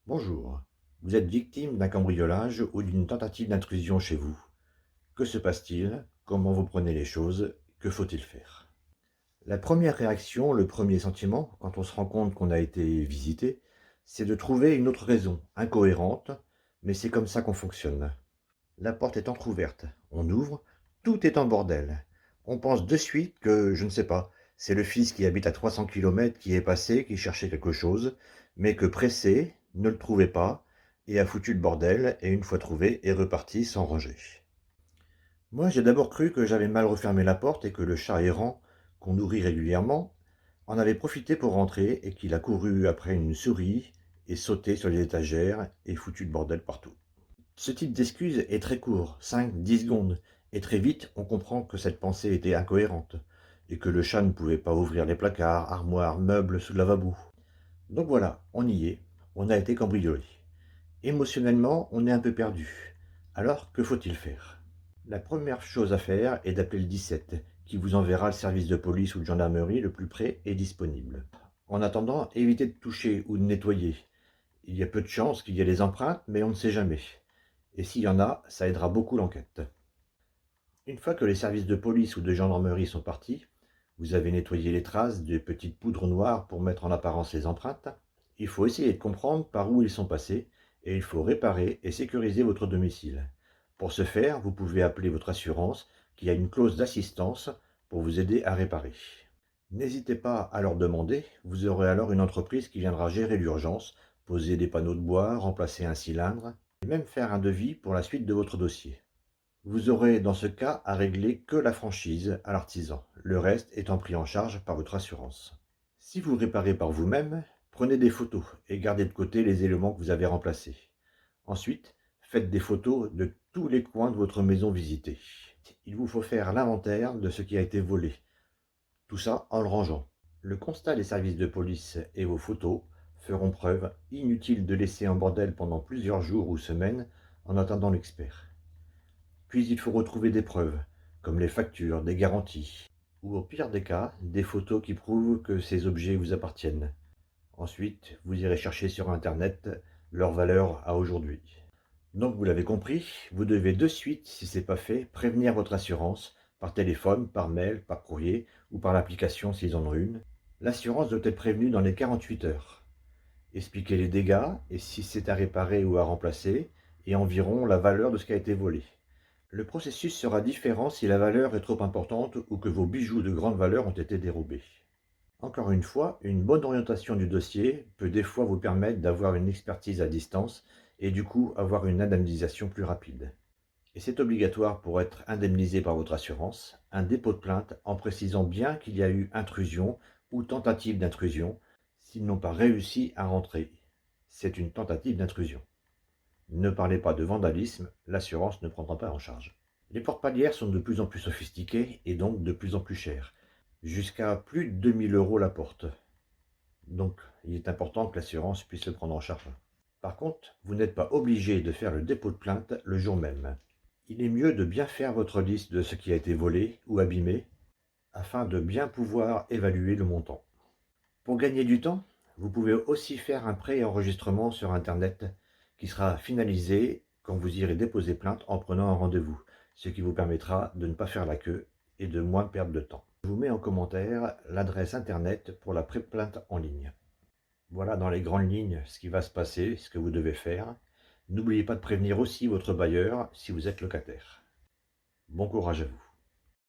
Bonjour. Vous êtes victime d'un cambriolage ou d'une tentative d'intrusion chez vous. Que se passe-t-il? Comment vous prenez les choses? Que faut-il faire? La première réaction, le premier sentiment, quand on se rend compte qu'on a été visité, c'est de trouver une autre raison, incohérente, mais c'est comme ça qu'on fonctionne. La porte est entr'ouverte, on ouvre, tout est en bordel. On pense de suite que, je ne sais pas, c'est le fils qui habite à 300 kilomètres qui est passé, qui cherchait quelque chose, mais que pressé, ne le trouvait pas, et a foutu le bordel, et une fois trouvé, est reparti sans ranger. Moi, j'ai d'abord cru que j'avais mal refermé la porte et que le chat errant, qu'on nourrit régulièrement, en avait profité pour rentrer et qu'il a couru après une souris et sauté sur les étagères et foutu le bordel partout. Ce type d'excuse est très court, 5-10 secondes, et très vite on comprend que cette pensée était incohérente, et que le chat ne pouvait pas ouvrir les placards, armoires, meubles sous le lavabo. Donc voilà, on y est, on a été cambriolé. Émotionnellement, on est un peu perdu. Alors, que faut-il faire? La première chose à faire est d'appeler le 17, qui vous enverra le service de police ou de gendarmerie le plus près et disponible. En attendant, évitez de toucher ou de nettoyer. Il y a peu de chances qu'il y ait des empreintes, mais on ne sait jamais. Et s'il y en a, ça aidera beaucoup l'enquête. Une fois que les services de police ou de gendarmerie sont partis, vous avez nettoyé les traces de petites poudres noires pour mettre en apparence les empreintes. Il faut essayer de comprendre par où ils sont passés et il faut réparer et sécuriser votre domicile. Pour ce faire, vous pouvez appeler votre assurance qui a une clause d'assistance pour vous aider à réparer. N'hésitez pas à leur demander, vous aurez alors une entreprise qui viendra gérer l'urgence, poser des panneaux de bois, remplacer un cylindre, et même faire un devis pour la suite de votre dossier. Vous aurez dans ce cas à régler que la franchise à l'artisan, le reste étant pris en charge par votre assurance. Si vous réparez par vous-même, prenez des photos et gardez de côté les éléments que vous avez remplacés. Ensuite, faites des photos de tous les coins de votre maison visitée. Il vous faut faire l'inventaire de ce qui a été volé, tout ça en le rangeant. Le constat des services de police et vos photos feront preuve, inutile de laisser un bordel pendant plusieurs jours ou semaines en attendant l'expert. Puis il faut retrouver des preuves, comme les factures, des garanties, ou au pire des cas, des photos qui prouvent que ces objets vous appartiennent. Ensuite, vous irez chercher sur Internet leur valeur à aujourd'hui. Donc vous l'avez compris, vous devez de suite, si ce n'est pas fait, prévenir votre assurance, par téléphone, par mail, par courrier, ou par l'application s'ils en ont une. L'assurance doit être prévenue dans les 48 heures. Expliquer les dégâts, et si c'est à réparer ou à remplacer, et environ la valeur de ce qui a été volé. Le processus sera différent si la valeur est trop importante ou que vos bijoux de grande valeur ont été dérobés. Encore une fois, une bonne orientation du dossier peut des fois vous permettre d'avoir une expertise à distance et du coup avoir une indemnisation plus rapide. Et c'est obligatoire pour être indemnisé par votre assurance, un dépôt de plainte en précisant bien qu'il y a eu intrusion ou tentative d'intrusion s'ils n'ont pas réussi à rentrer. C'est une tentative d'intrusion. Ne parlez pas de vandalisme, l'assurance ne prendra pas en charge. Les porte-palières sont de plus en plus sophistiquées et donc de plus en plus chères, jusqu'à plus de 2 000 € la porte. Donc il est important que l'assurance puisse le prendre en charge. Par contre, vous n'êtes pas obligé de faire le dépôt de plainte le jour même. Il est mieux de bien faire votre liste de ce qui a été volé ou abîmé, afin de bien pouvoir évaluer le montant. Pour gagner du temps, vous pouvez aussi faire un pré-enregistrement sur Internet qui sera finalisé quand vous irez déposer plainte en prenant un rendez-vous, ce qui vous permettra de ne pas faire la queue et de moins perdre de temps. Je vous mets en commentaire l'adresse Internet pour la pré-plainte en ligne. Voilà dans les grandes lignes ce qui va se passer, ce que vous devez faire. N'oubliez pas de prévenir aussi votre bailleur si vous êtes locataire. Bon courage à vous.